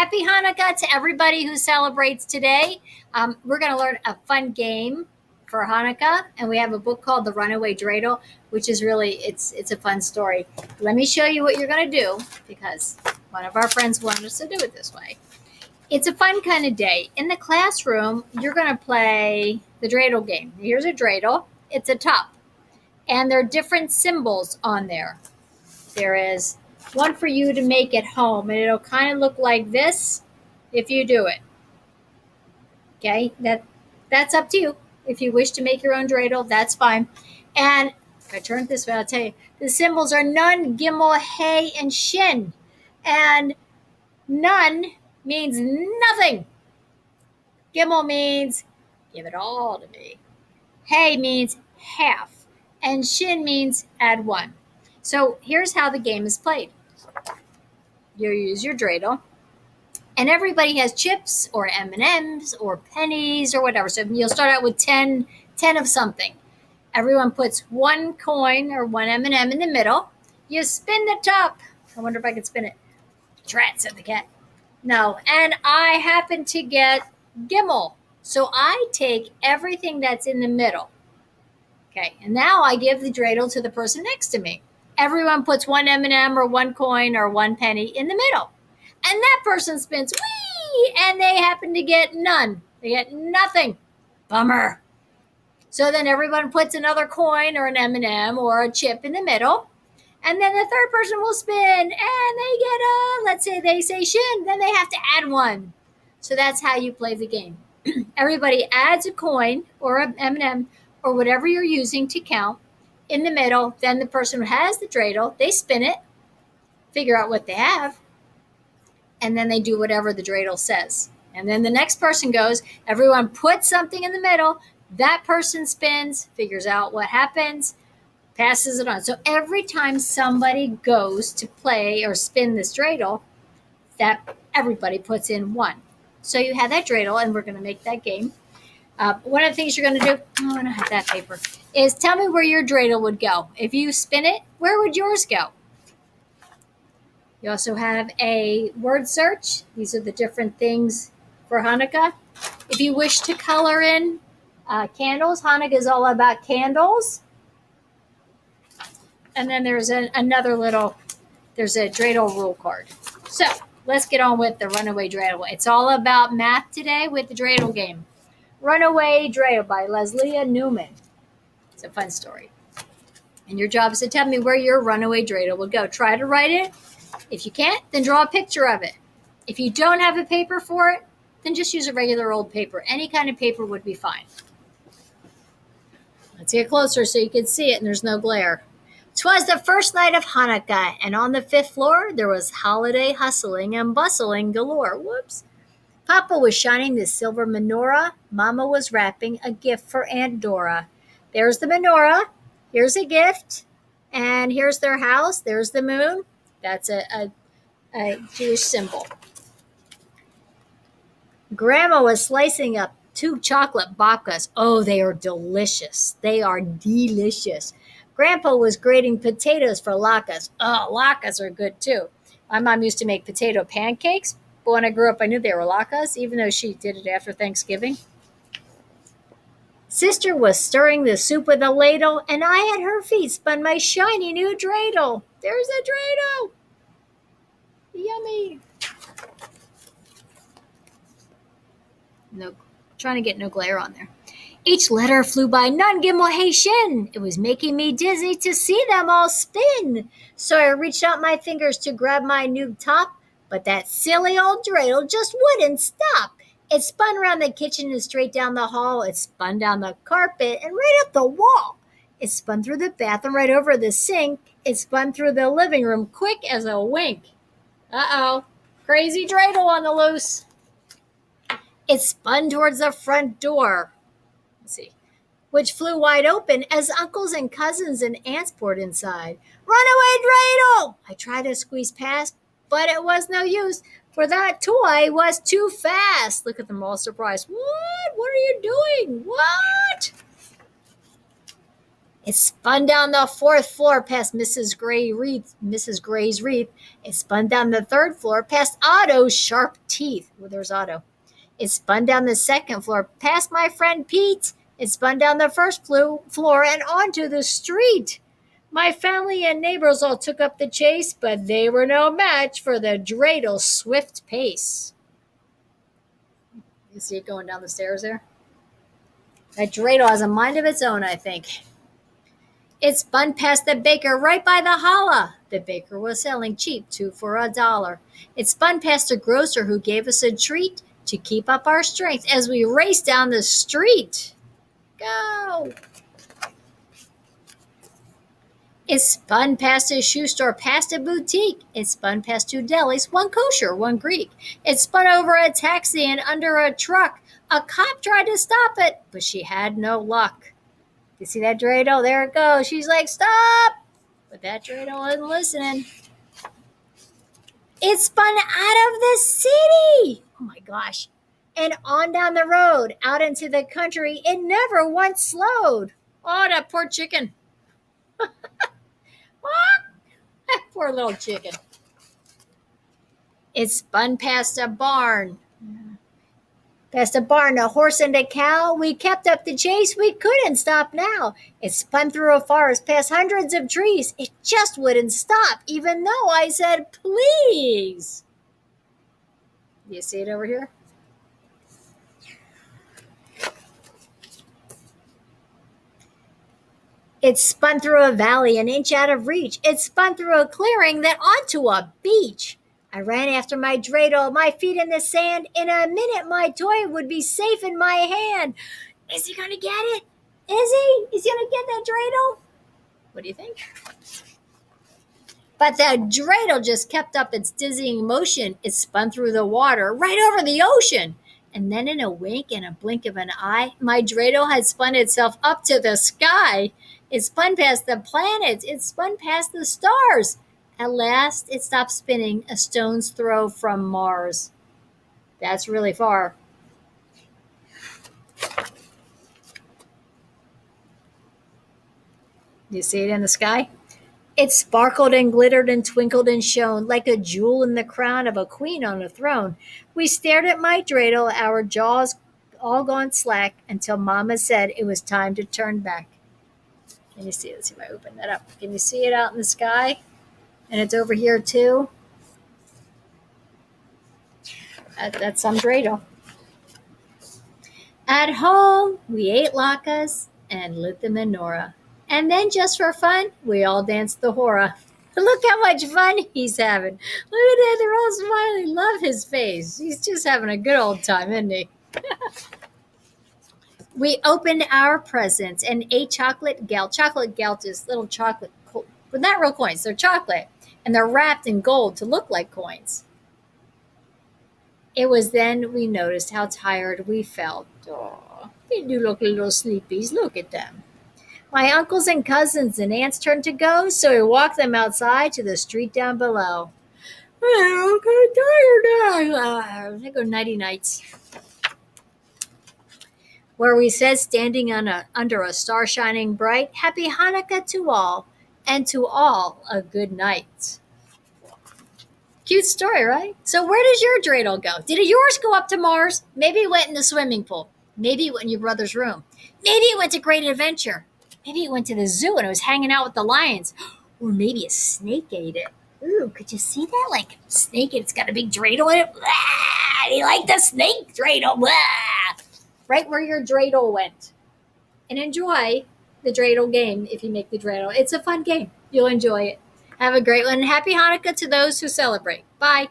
Happy Hanukkah to everybody who celebrates today. We're going to learn a fun game for Hanukkah, and we have a book called The Runaway Dreidel, which is really it's a fun story. Let me show you what you're going to do because one of our friends wanted us to do it this way. It's a fun kind of day. In the classroom, you're going to play the dreidel game. Here's a dreidel. It's a top, and there are different symbols on there. There is one for you to make at home, and it'll kind of look like this if you do it. Okay, that's up to you. If you wish to make your own dreidel, that's fine. And if I turn it this way, I'll tell you, the symbols are nun, gimel, hey, and shin. And nun means nothing. Gimel means give it all to me. Hey means half. And shin means add one. So here's how the game is played. You use your dreidel, and everybody has chips or M&Ms or pennies or whatever. So you'll start out with 10 of something. Everyone puts one coin or one M&M in the middle. You spin the top. I wonder if I can spin it. Drat, said the cat. No, and I happen to get gimel. So I take everything that's in the middle. Okay, and now I give the dreidel to the person next to me. Everyone puts one M&M or one coin or one penny in the middle. And that person spins, whee, and they happen to get none. They get nothing. Bummer. So then everyone puts another coin or an M&M or a chip in the middle. And then the third person will spin, and they get let's say they say shin, then they have to add one. So that's how you play the game. Everybody adds a coin or an M&M or whatever you're using to count in the middle. Then the person who has the dreidel, they spin it, figure out what they have, and then they do whatever the dreidel says. And then the next person goes, everyone puts something in the middle, that person spins, figures out what happens, passes it on. So every time somebody goes to play or spin this dreidel, that everybody puts in one. So you have that dreidel, and we're going to make that game. One of the things you're going to do, I don't have that paper, is tell me where your dreidel would go. If you spin it, where would yours go? You also have a word search. These are the different things for Hanukkah. If you wish to color in candles, Hanukkah is all about candles. And then there's another there's a dreidel rule card. So let's get on with the Runaway Dreidel. It's all about math today with the dreidel game. Runaway Dreidel by Leslea Newman. It's a fun story. And your job is to tell me where your runaway dreidel would go. Try to write it. If you can't, then draw a picture of it. If you don't have a paper for it, then just use a regular old paper. Any kind of paper would be fine. Let's get closer so you can see it and there's no glare. 'Twas the first night of Hanukkah, and on the 5th floor there was holiday hustling and bustling galore. Whoops. Papa was shining the silver menorah. Mama was wrapping a gift for Aunt Dora. There's the menorah. Here's a gift. And here's their house. There's the moon. That's a Jewish symbol. Grandma was slicing up 2 chocolate babkas. Oh, they are delicious. They are delicious. Grandpa was grating potatoes for latkes. Oh, latkes are good too. My mom used to make potato pancakes, but when I grew up, I knew they were latkes, even though she did it after Thanksgiving. Sister was stirring the soup with a ladle, and I at her feet spun my shiny new dreidel. There's a dreidel. Yummy. No, trying to get no glare on there. Each letter flew by, nun, gimel, hey, shin. It was making me dizzy to see them all spin. So I reached out my fingers to grab my new top, but that silly old dreidel just wouldn't stop. It spun around the kitchen and straight down the hall. It spun down the carpet and right up the wall. It spun through the bathroom right over the sink. It spun through the living room quick as a wink. Uh-oh, crazy dreidel on the loose. It spun towards the front door. Let's see, which flew wide open as uncles and cousins and aunts poured inside. Runaway dreidel! I tried to squeeze past, but it was no use, for that toy was too fast. Look at them all surprised. What? What are you doing? What? It spun down the fourth floor past Mrs. Gray's wreath. It spun down the third floor past Otto's sharp teeth. Well, there's Otto. It spun down the second floor past my friend Pete. It spun down the first floor and onto the street. My family and neighbors all took up the chase, but they were no match for the Dreidel swift pace. You see it going down the stairs there? That Dreidel has a mind of its own, I think. It spun past the baker right by the holla. The baker was selling cheap 2 for $1. It spun past the grocer who gave us a treat to keep up our strength as we raced down the street. Go! It spun past a shoe store, past a boutique. It spun past 2 delis, 1 kosher, 1 Greek. It spun over a taxi and under a truck. A cop tried to stop it, but she had no luck. You see that Dreidel? There it goes. She's like, stop! But that Dreidel wasn't listening. It spun out of the city! Oh my gosh. And on down the road, out into the country. It never once slowed. Oh, that poor chicken. Poor little chicken. It spun past a barn. Past a barn, a horse and a cow. We kept up the chase. We couldn't stop now. It spun through a forest, past hundreds of trees. It just wouldn't stop, even though I said, please. You see it over here? It spun through a valley an inch out of reach. It spun through a clearing that onto a beach. I ran after my dreidel, my feet in the sand. In a minute, my toy would be safe in my hand. Is he going to get it? Is he? Is he going to get that dreidel? What do you think? But the dreidel just kept up its dizzying motion. It spun through the water, right over the ocean. And then in a wink and a blink of an eye, my dreidel had spun itself up to the sky. It spun past the planets. It spun past the stars. At last, it stopped spinning a stone's throw from Mars. That's really far. Do you see it in the sky? It sparkled and glittered and twinkled and shone like a jewel in the crown of a queen on a throne. We stared at my dreidel, our jaws all gone slack, until Mama said it was time to turn back. Can you see it? Let's see if I open that up. Can you see it out in the sky? And it's over here too. That's some dreidel. At home, we ate latkes and lit the menorah. And then just for fun, we all danced the hora. Look how much fun he's having. Look at that, they're all smiling. Love his face. He's just having a good old time, isn't he? We opened our presents and ate chocolate gelt. Chocolate gelt is little chocolate, but not real coins. They're chocolate. And they're wrapped in gold to look like coins. It was then we noticed how tired we felt. Oh, they do look little sleepies. Look at them. My uncles and cousins and aunts turned to go, so we walked them outside to the street down below. I'm kind of tired now. I go nighty-nights. Where we said, standing under a star shining bright, Happy Hanukkah to all, and to all a good night. Cute story, right? So where does your dreidel go? Did yours go up to Mars? Maybe it went in the swimming pool. Maybe it went in your brother's room. Maybe it went to Great Adventure. Maybe it went to the zoo and it was hanging out with the lions. Or maybe a snake ate it. Ooh, could you see that? Like a snake and it's got a big dreidel in it. Blah! You like the snake dreidel? Blah! Right where your dreidel went. And enjoy the dreidel game if you make the dreidel. It's a fun game. You'll enjoy it. Have a great one. Happy Hanukkah to those who celebrate. Bye.